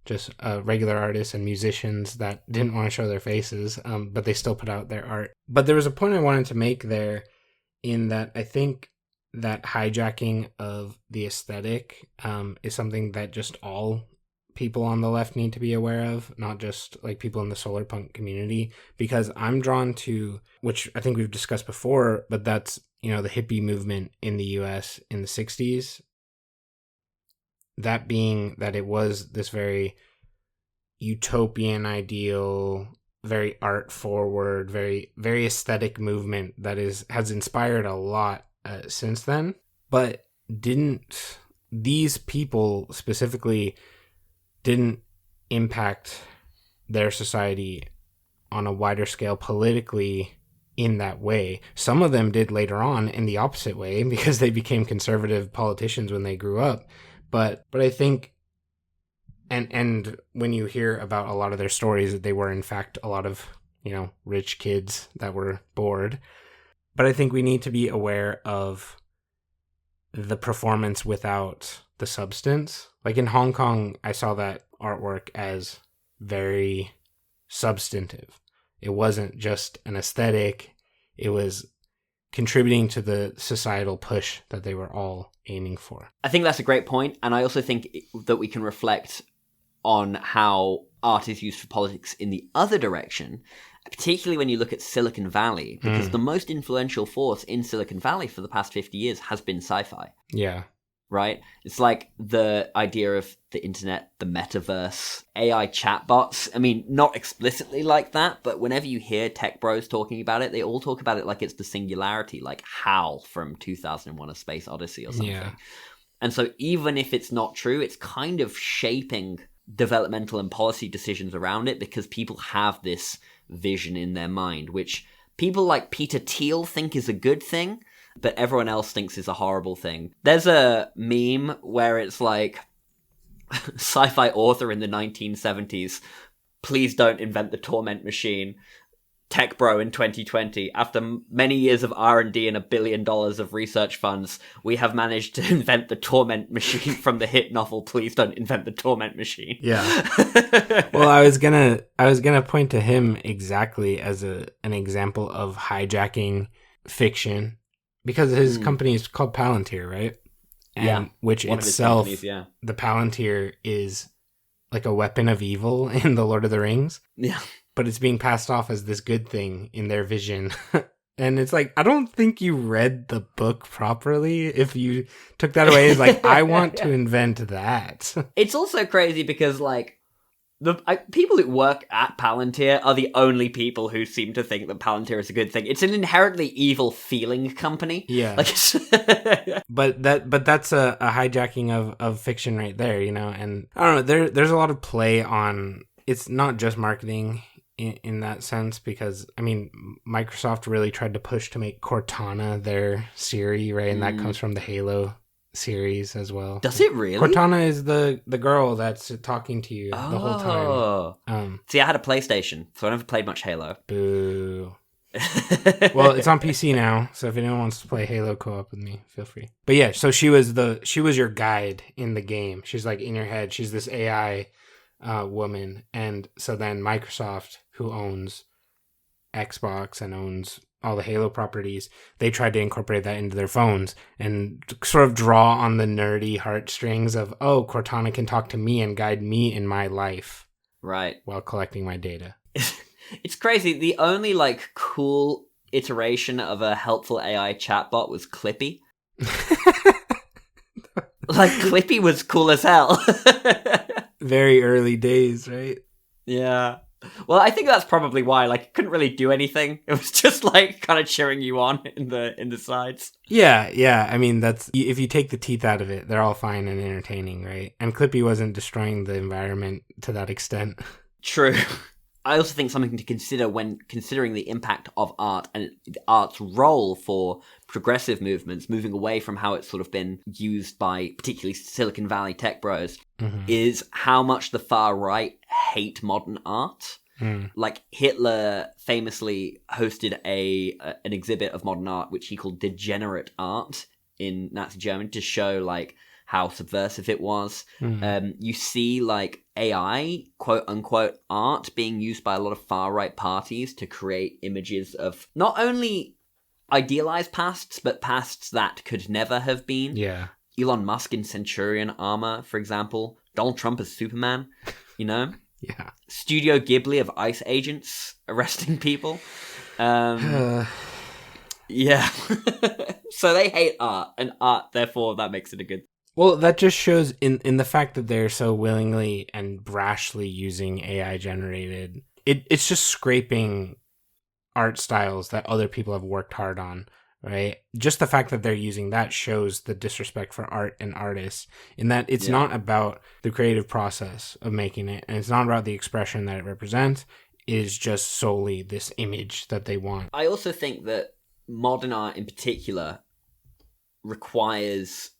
just regular artists and musicians that didn't want to show their faces, but they still put out their art. But there was a point I wanted to make there in that I think that hijacking of the aesthetic is something that just all people on the left need to be aware of, not just like people in the solar punk community, because I'm drawn to, which I think we've discussed before, but that's, the hippie movement in the US in the 60s. That being that it was this very utopian ideal, very art forward, very, very aesthetic movement that has inspired a lot since then. But these people specifically didn't impact their society on a wider scale politically in that way. Some of them did later on in the opposite way because they became conservative politicians when they grew up. But I think, and when you hear about a lot of their stories, that they were in fact a lot of, rich kids that were bored. But I think we need to be aware of the performance without the substance. Like in Hong Kong, I saw that artwork as very substantive. It wasn't just an aesthetic. It was contributing to the societal push that they were all aiming for. I think that's a great point, and I also think that we can reflect on how art is used for politics in the other direction, particularly when you look at Silicon Valley, because the most influential force in Silicon Valley for the past 50 years has been sci-fi. Yeah. Right? It's like the idea of the internet, the metaverse, AI chatbots. I mean, not explicitly like that, but whenever you hear tech bros talking about it, they all talk about it like it's the singularity, like HAL from 2001: A Space Odyssey or something. Yeah. And so even if it's not true, it's kind of shaping developmental and policy decisions around it because people have this vision in their mind, which people like Peter Thiel think is a good thing, but everyone else thinks is a horrible thing. There's a meme where it's like, sci-fi author in the 1970s, please don't invent the torment machine. Tech bro in 2020, after many years of R&D and $1 billion of research funds, we have managed to invent the torment machine from the hit novel Please Don't Invent the Torment Machine. Yeah. Well, I was gonna point to him exactly as an example of hijacking fiction, because his company is called Palantir, right? And which itself, the Palantir is like a weapon of evil in the Lord of the Rings. Yeah. But it's being passed off as this good thing in their vision. And it's like, I don't think you read the book properly if you took that away as like, I want to invent that. It's also crazy because like, people who work at Palantir are the only people who seem to think that Palantir is a good thing. It's an inherently evil feeling company. Yeah. But that's a hijacking of fiction right there, And I don't know, there's a lot of play on, it's not just marketing. in that sense, because I mean, Microsoft really tried to push to make Cortana their Siri, right? And that comes from the Halo series as well. Does it really? Cortana is the girl that's talking to you the whole time. See, I had a PlayStation, so I never played much Halo. Boo. Well, it's on PC now, so if anyone wants to play Halo co-op with me, feel free. But yeah, so she was your guide in the game. She's like in your head. She's this AI woman, and so then Microsoft, who owns Xbox and owns all the Halo properties, they tried to incorporate that into their phones and sort of draw on the nerdy heartstrings of, oh, Cortana can talk to me and guide me in my life, right, while collecting my data. It's crazy. The only like cool iteration of a helpful AI chatbot was Clippy. Like Clippy was cool as hell. Very early days, right? Yeah. Well, I think that's probably why. Like, it couldn't really do anything. It was just like kind of cheering you on in the sides. Yeah. I mean, that's if you take the teeth out of it, they're all fine and entertaining, right? And Clippy wasn't destroying the environment to that extent. True. I also think something to consider when considering the impact of art and art's role for progressive movements, moving away from how it's sort of been used by particularly Silicon Valley tech bros, is how much the far right hate modern art. Like Hitler famously hosted an exhibit of modern art, which he called degenerate art in Nazi Germany, to show like how subversive it was. You see like AI, quote unquote, art being used by a lot of far right parties to create images of not only idealized pasts, but pasts that could never have been. Yeah. Elon Musk in Centurion armor, for example. Donald Trump as Superman, you know? Yeah. Studio Ghibli of ICE agents arresting people. Yeah. So they hate art, and art, therefore, that makes it a good. Well, that just shows in the fact that they're so willingly and brashly using AI generated. It's just scraping art styles that other people have worked hard on, right? Just the fact that they're using that shows the disrespect for art and artists, in that it's not about the creative process of making it, and it's not about the expression that it represents. It is just solely this image that they want. I also think that modern art in particular requires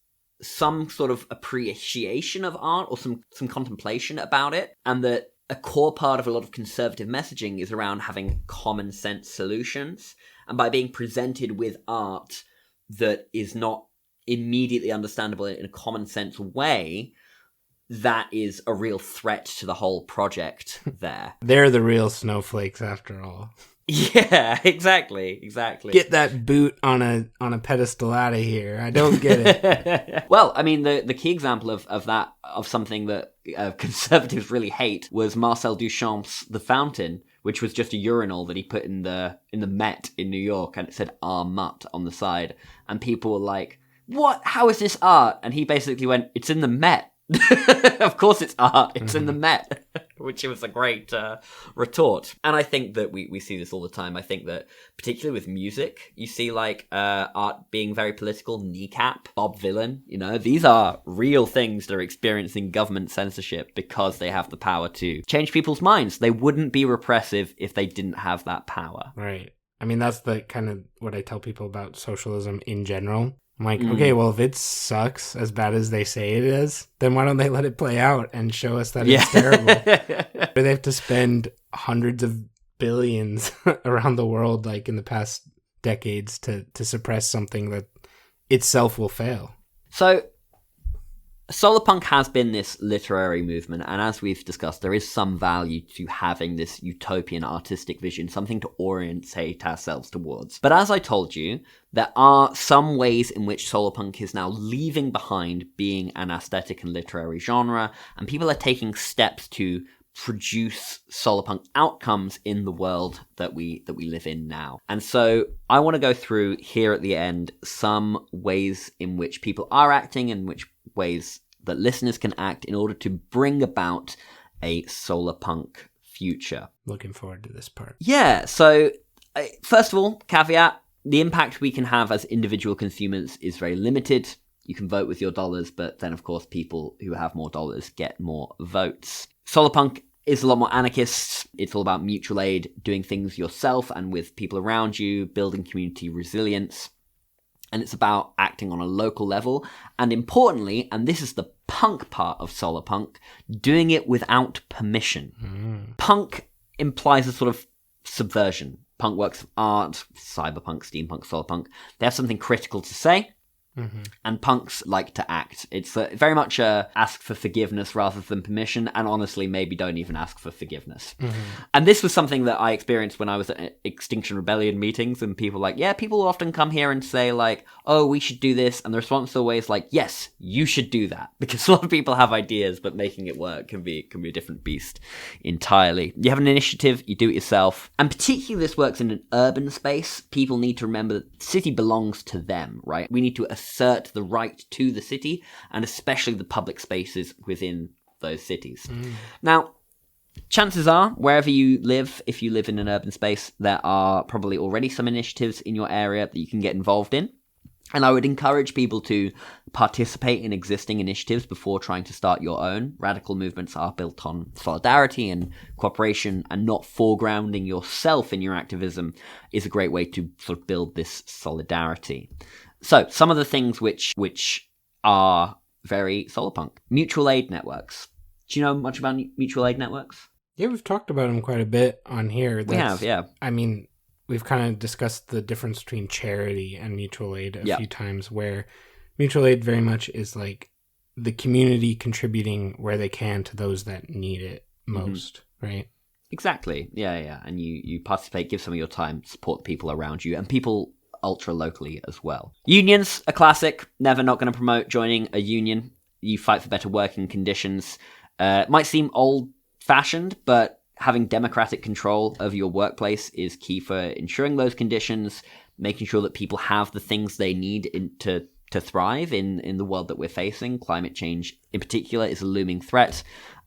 some sort of appreciation of art or some contemplation about it, and that a core part of a lot of conservative messaging is around having common sense solutions, and by being presented with art that is not immediately understandable in a common sense way, that is a real threat to the whole project there. They're the real snowflakes after all. Yeah, exactly. Get that boot on a pedestal out of here. I don't get it. Well, I mean, the key example of something that conservatives really hate was Marcel Duchamp's The Fountain, which was just a urinal that he put in the Met in New York, and it said "Art Mutt" on the side, and people were like, "What? How is this art?" And he basically went, "It's in the Met." Of course it's art. It's in the Met, which was a great retort. And I think that we see this all the time. I think that particularly with music, you see like art being very political. Kneecap, Bob Vylan, these are real things that are experiencing government censorship because they have the power to change people's minds. They wouldn't be repressive if they didn't have that power. Right. I mean, that's the kind of what I tell people about socialism in general. I'm like, okay, well, if it sucks as bad as they say it is, then why don't they let it play out and show us that it's terrible? They have to spend hundreds of billions around the world, like in the past decades, to suppress something that itself will fail. So, Solar Punk has been this literary movement, and as we've discussed, there is some value to having this utopian artistic vision, something to orientate ourselves towards. But as I told you, there are some ways in which Solar Punk is now leaving behind being an aesthetic and literary genre, and people are taking steps to produce Solar Punk outcomes in the world that we live in now. And so I want to go through here at the end some ways in which people are acting and which ways that listeners can act in order to bring about a solar punk future. Looking forward to this part. Yeah, so first of all, caveat, the impact we can have as individual consumers is very limited. You can vote with your dollars, but then of course people who have more dollars get more votes. Solar punk is a lot more anarchist. It's all about mutual aid, doing things yourself and with people around you, building community resilience. And it's about acting on a local level. And importantly, and this is the punk part of solar punk, doing it without permission. Punk implies a sort of subversion. Punk works of art, cyberpunk, steampunk, solar punk, they have something critical to say. And punks like to act. It's very much ask for forgiveness rather than permission, and honestly, maybe don't even ask for forgiveness. And this was something that I experienced when I was at Extinction Rebellion meetings, and people were like, yeah, people often come here and say like, oh, we should do this, and the response is always like, yes, you should do that, because a lot of people have ideas, but making it work can be a different beast entirely. You have an initiative, you do it yourself, and particularly this works in an urban space. People need to remember that the city belongs to them, right? We need to assert the right to the city, and especially the public spaces within those cities. Now, chances are, wherever you live, if you live in an urban space, there are probably already some initiatives in your area that you can get involved in. And I would encourage people to participate in existing initiatives before trying to start your own. Radical movements are built on solidarity and cooperation, and not foregrounding yourself in your activism is a great way to sort of build this solidarity. So, some of the things which are very solar punk. Mutual aid networks. Do you know much about mutual aid networks? Yeah, we've talked about them quite a bit on here. We have, yeah. I mean, we've kind of discussed the difference between charity and mutual aid a few times, where mutual aid very much is like the community contributing where they can to those that need it most, right? Exactly. Yeah. And you participate, give some of your time, support the people around you, and people ultra locally as well. Unions, a classic. Never not going to promote joining a union. You fight for better working conditions. Might seem old-fashioned, but having democratic control of your workplace is key for ensuring those conditions, making sure that people have the things they need to thrive in the world that we're facing. Climate change, in particular, is a looming threat.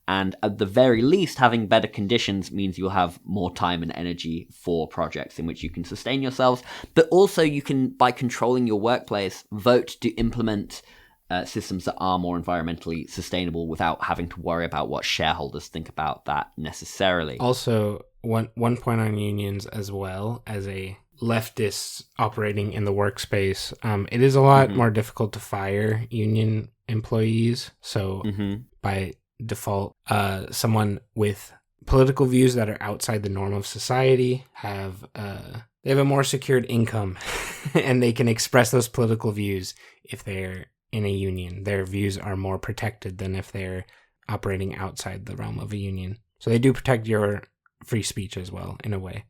And at the very least, having better conditions means you'll have more time and energy for projects in which you can sustain yourselves. But also you can, by controlling your workplace, vote to implement systems that are more environmentally sustainable without having to worry about what shareholders think about that necessarily. Also, one point on unions as well, as a leftist operating in the workspace, it is a lot more difficult to fire union employees. So by default, someone with political views that are outside the norm of society they have a more secured income and they can express those political views if they're in a union. Their views are more protected than if they're operating outside the realm of a union. So they do protect your free speech as well, in a way.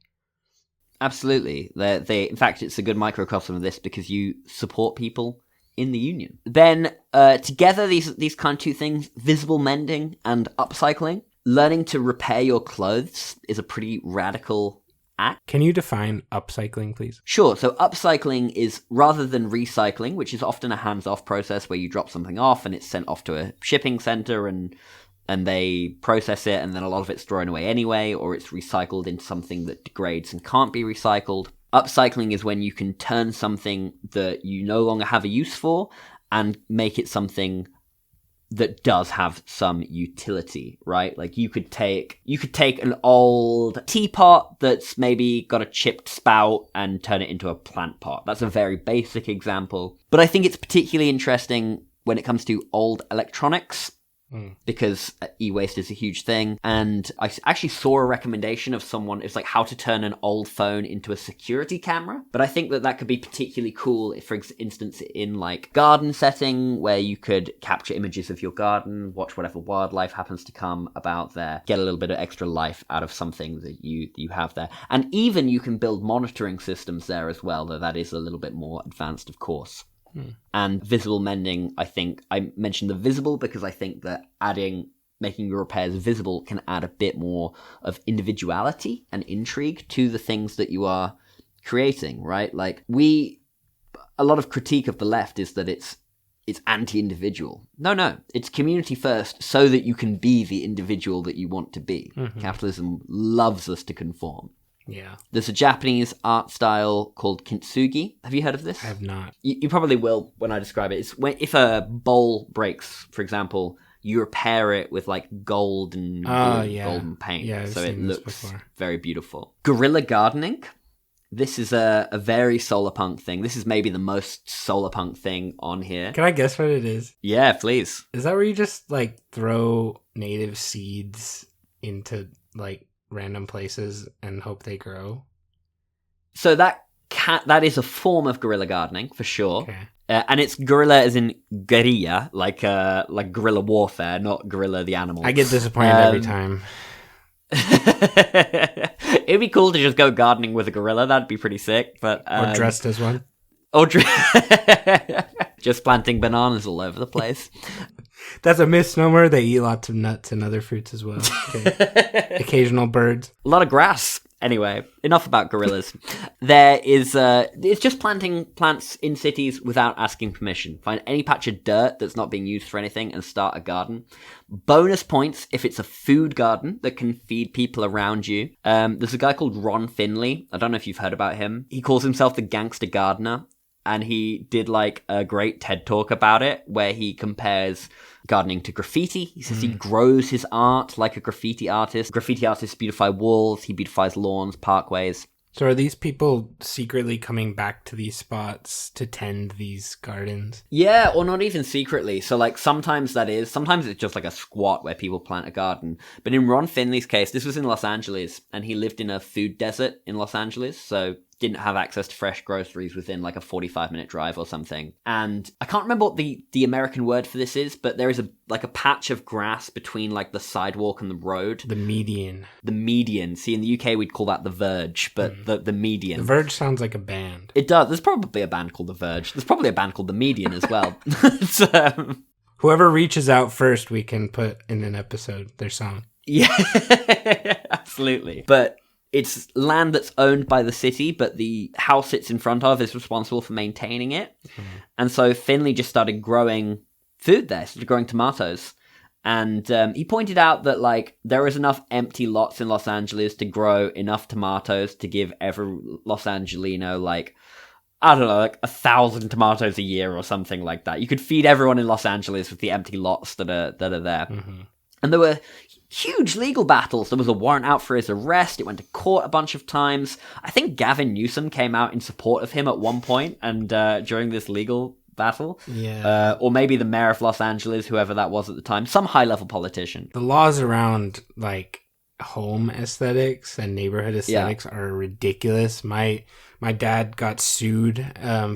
Absolutely. In fact, it's a good microcosm of this because you support people in the union. Then together, these kind of two things, visible mending and upcycling. Learning to repair your clothes is a pretty radical act. Can you define upcycling, please? Sure. So upcycling is, rather than recycling, which is often a hands-off process where you drop something off and it's sent off to a shipping center and they process it, and then a lot of it's thrown away anyway, or it's recycled into something that degrades and can't be recycled. Upcycling is when you can turn something that you no longer have a use for and make it something that does have some utility, right? Like you could take an old teapot that's maybe got a chipped spout and turn it into a plant pot. That's a very basic example. But I think it's particularly interesting when it comes to old electronics, because e-waste is a huge thing. And I actually saw a recommendation of someone, it's like how to turn an old phone into a security camera. But I think that could be particularly cool, if, for instance, in like garden setting, where you could capture images of your garden, watch whatever wildlife happens to come about there, get a little bit of extra life out of something that you have there. And even you can build monitoring systems there as well, though that is a little bit more advanced, of course. And visible mending, I think I mentioned the visible because I think that making your repairs visible can add a bit more of individuality and intrigue to the things that you are creating, right? Like a lot of critique of the left is that it's anti-individual. No, it's community first so that you can be the individual that you want to be. Capitalism loves us to conform. Yeah. There's a Japanese art style called kintsugi. Have you heard of this? I have not. You probably will when I describe it. It's if a bowl breaks, for example, you repair it with like gold and golden paint. Yeah, so it looks very beautiful. Guerrilla gardening. This is a very solar punk thing. This is maybe the most solar punk thing on here. Can I guess what it is? Yeah, please. Is that where you just like throw native seeds into like random places and hope they grow? So that is a form of guerrilla gardening for sure. Okay. And it's guerrilla as in guerrilla, like guerrilla warfare, not gorilla the animal. I get disappointed every time. It'd be cool to just go gardening with a gorilla. That'd be pretty sick. But or dressed as one. Or just planting bananas all over the place. That's a misnomer. They eat lots of nuts and other fruits as well. Okay. Occasional birds. A lot of grass. Anyway, enough about gorillas. There is, it's just planting plants in cities without asking permission. Find any patch of dirt that's not being used for anything and start a garden. Bonus points if it's a food garden that can feed people around you. There's a guy called Ron Finley. I don't know if you've heard about him. He calls himself the gangster gardener. And he did like a great TED talk about it where he compares gardening to graffiti. He says he grows his art like a graffiti artist. Graffiti artists beautify walls. He beautifies lawns, parkways. So are these people secretly coming back to these spots to tend these gardens? Yeah, or not even secretly. So like sometimes it's just like a squat where people plant a garden. But in Ron Finley's case, this was in Los Angeles and he lived in a food desert in Los Angeles. So didn't have access to fresh groceries within like a 45-minute drive or something. And I can't remember what the American word for this is, but there is a patch of grass between like the sidewalk and the road. The median. The median. See, in the UK we'd call that the verge, but the median. The Verge sounds like a band. It does. There's probably a band called The Verge. There's probably a band called The Median as well. Whoever reaches out first, we can put in an episode their song. Yeah, absolutely. But it's land that's owned by the city, but the house it's in front of is responsible for maintaining it. And so Finley just started growing food there, started growing tomatoes. And he pointed out that like there is enough empty lots in Los Angeles to grow enough tomatoes to give every Los Angelino like, I don't know, like 1,000 tomatoes a year or something like that. You could feed everyone in Los Angeles with the empty lots that are there. And there were huge legal battles. There was a warrant out for his arrest. It went to court a bunch of times. I think Gavin Newsom came out in support of him at one point and during this legal battle. Yeah. Or maybe the mayor of Los Angeles, whoever that was at the time, some high-level politician. The laws around like home aesthetics and neighborhood aesthetics are ridiculous. My dad got sued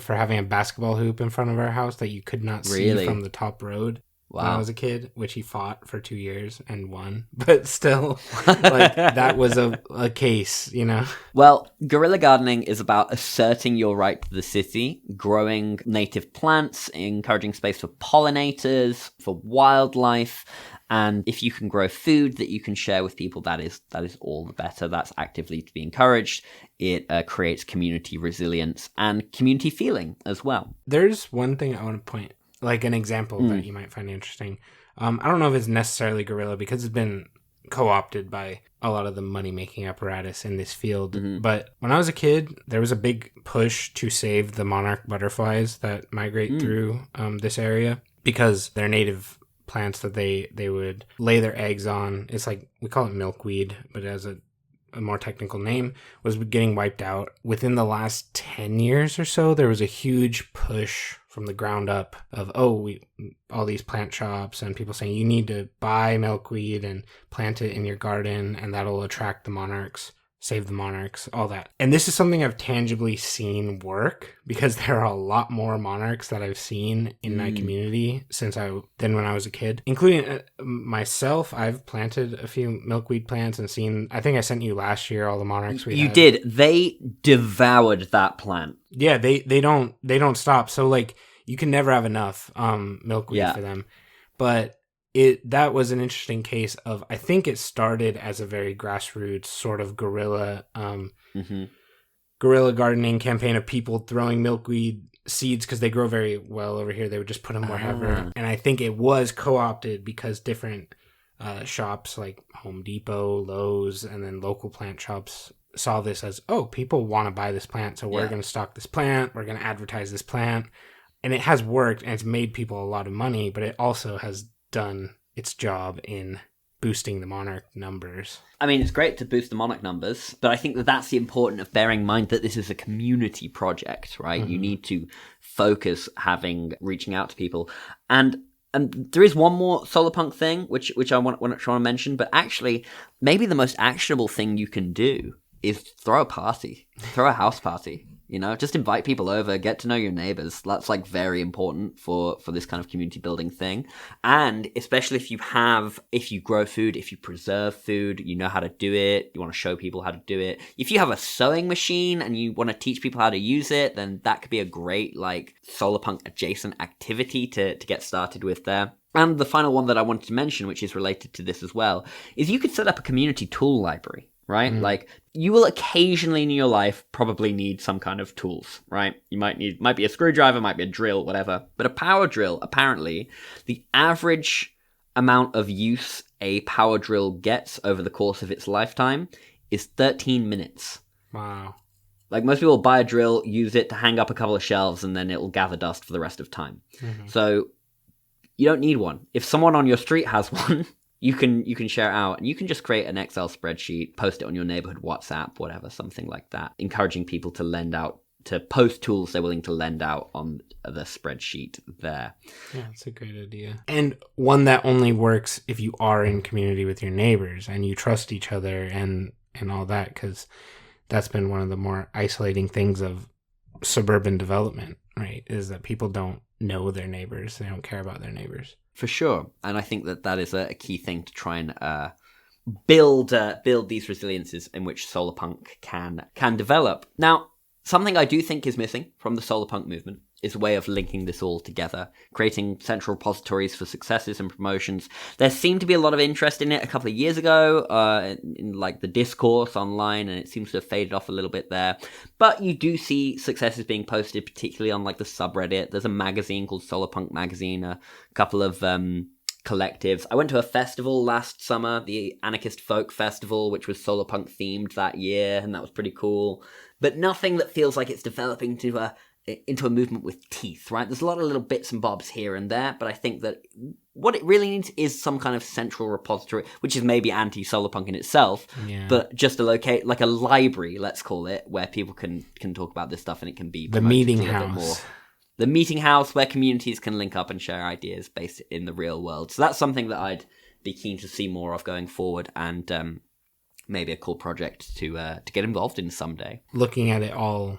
for having a basketball hoop in front of our house that you could not see from the top road. When I was a kid, which he fought for 2 years and won. But still, like, that was a case, you know? Well, guerrilla gardening is about asserting your right to the city, growing native plants, encouraging space for pollinators, for wildlife, and if you can grow food that you can share with people, that is all the better. That's actively to be encouraged. It creates community resilience and community feeling as well. There's one thing I want to point like an example that you might find interesting. I don't know if it's necessarily guerrilla because it's been co-opted by a lot of the money-making apparatus in this field. But when I was a kid, there was a big push to save the monarch butterflies that migrate through this area because they're native plants that they would lay their eggs on. It's like, we call it milkweed, but it has a more technical name, was getting wiped out. Within the last 10 years or so, there was a huge push from the ground up of, all these plant shops and people saying you need to buy milkweed and plant it in your garden and that'll attract the monarchs, save the monarchs, all that. And this is something I've tangibly seen work because there are a lot more monarchs that I've seen in my community than when I was a kid, including myself. I've planted a few milkweed plants and seen, I think I sent you last year all the monarchs we had. You did. They devoured that plant. Yeah, they don't stop. So like you can never have enough milkweed for them. But that was an interesting case of, I think it started as a very grassroots sort of guerrilla gardening campaign of people throwing milkweed seeds because they grow very well over here. They would just put them wherever. And I think it was co-opted because different shops like Home Depot, Lowe's, and then local plant shops saw this as, people want to buy this plant, so we're going to stock this plant, we're going to advertise this plant. And it has worked and it's made people a lot of money, but it also has done its job in boosting the monarch numbers. I mean, it's great to boost the monarch numbers, but I think that that's the important of bearing in mind that this is a community project, right? Mm-hmm. You need to focus reaching out to people. And there is one more Solar Punk thing, which I want to mention, but actually, maybe the most actionable thing you can do is throw a house party. Just invite people over, get to know your neighbors. That's like very important for this kind of community building thing. And especially if you grow food, if you preserve food, you know how to do it, you want to show people how to do it. If you have a sewing machine and you want to teach people how to use it, then that could be a great like Solar Punk adjacent activity to get started with there. And the final one that I wanted to mention, which is related to this as well, is you could set up a community tool library. Right? Like you will occasionally in your life probably need some kind of tools, right? You might be a screwdriver, might be a drill, whatever. But a power drill, apparently, the average amount of use a power drill gets over the course of its lifetime is 13 minutes. Wow. Like most people buy a drill, use it to hang up a couple of shelves, and then it will gather dust for the rest of time. Mm-hmm. So you don't need one. If someone on your street has one, you can share it out, and you can just create an Excel spreadsheet, post it on your neighborhood WhatsApp, whatever, something like that, encouraging people to post tools they're willing to lend out on the spreadsheet there. Yeah, that's a great idea. And one that only works if you are in community with your neighbors and you trust each other and all that, because that's been one of the more isolating things of suburban development, right? Is that people don't know their neighbors. They don't care about their neighbors. For sure. And I think that is a key thing to try and build these resiliences in which Solar Punk can develop. Now, something I do think is missing from the Solar Punk movement is a way of linking this all together, creating central repositories for successes and promotions. There seemed to be a lot of interest in it a couple of years ago, in like the discourse online, and it seems to have faded off a little bit there. But you do see successes being posted, particularly on like the subreddit. There's a magazine called Solar Punk Magazine, a couple of collectives. I went to a festival last summer, the Anarchist Folk Festival, which was Solar Punk themed that year, and that was pretty cool. But nothing that feels like it's developing into a movement with teeth, right? There's a lot of little bits and bobs here and there, but I think that what it really needs is some kind of central repository, which is maybe anti-Solar Punk in itself, but just a library, let's call it, where people can talk about this stuff and it can be the meeting house. The meeting house where communities can link up and share ideas based in the real world. So that's something that I'd be keen to see more of going forward, and maybe a cool project to get involved in someday. Looking at it all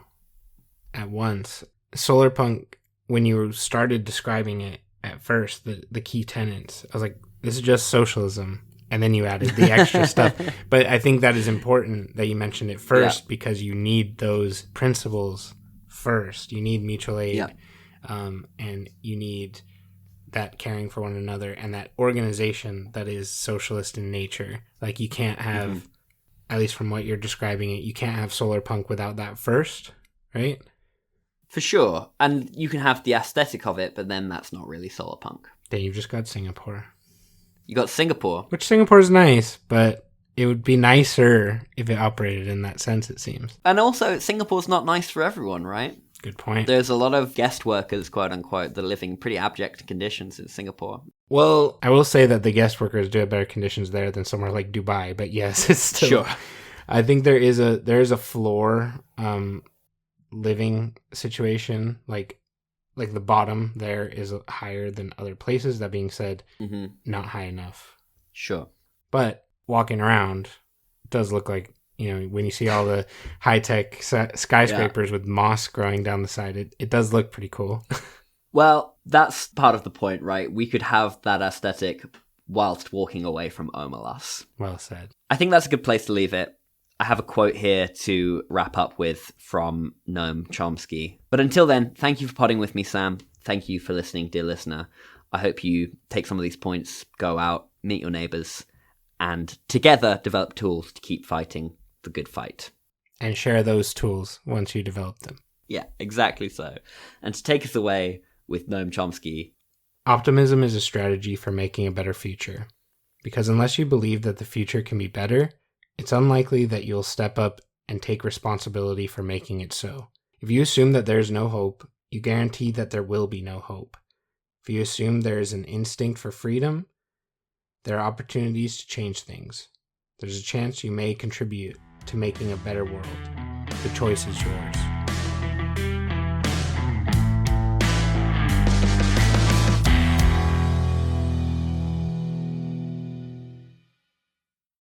at once, Solar Punk, when you started describing it at first, the key tenets, I was like, this is just socialism, and then you added the extra stuff. But I think that is important that you mentioned it first, because you need those principles first. You need mutual aid, and you need that caring for one another and that organization that is socialist in nature. Like you can't have, at least from what you're describing it, you can't have Solar Punk without that first, right? For sure. And you can have the aesthetic of it, but then that's not really Solar Punk. Then you've just got Singapore. You got Singapore. Which Singapore's nice, but it would be nicer if it operated in that sense, it seems. And also, Singapore's not nice for everyone, right? Good point. There's a lot of guest workers, quote unquote, that are living in pretty abject conditions in Singapore. Well, I will say that the guest workers do have better conditions there than somewhere like Dubai, but yes, it's still... Sure. I think there is a floor living situation, like the bottom there is higher than other places. That being said, not high enough. Sure. But walking around, it does look like, when you see all the high-tech skyscrapers with moss growing down the side, it does look pretty cool. Well, that's part of the point, right? We could have that aesthetic whilst walking away from Omalas. Well said. I think that's a good place to leave it. I have a quote here to wrap up with from Noam Chomsky. But until then, thank you for podding with me, Sam. Thank you for listening, dear listener. I hope you take some of these points, go out, meet your neighbors, and together develop tools to keep fighting the good fight. And share those tools once you develop them. Yeah, exactly so. And to take us away with Noam Chomsky. Optimism is a strategy for making a better future. Because unless you believe that the future can be better, it's unlikely that you'll step up and take responsibility for making it so. If you assume that there's no hope, you guarantee that there will be no hope. If you assume there is an instinct for freedom, There are opportunities to change things. There's a chance you may contribute to making a better world. The choice is yours.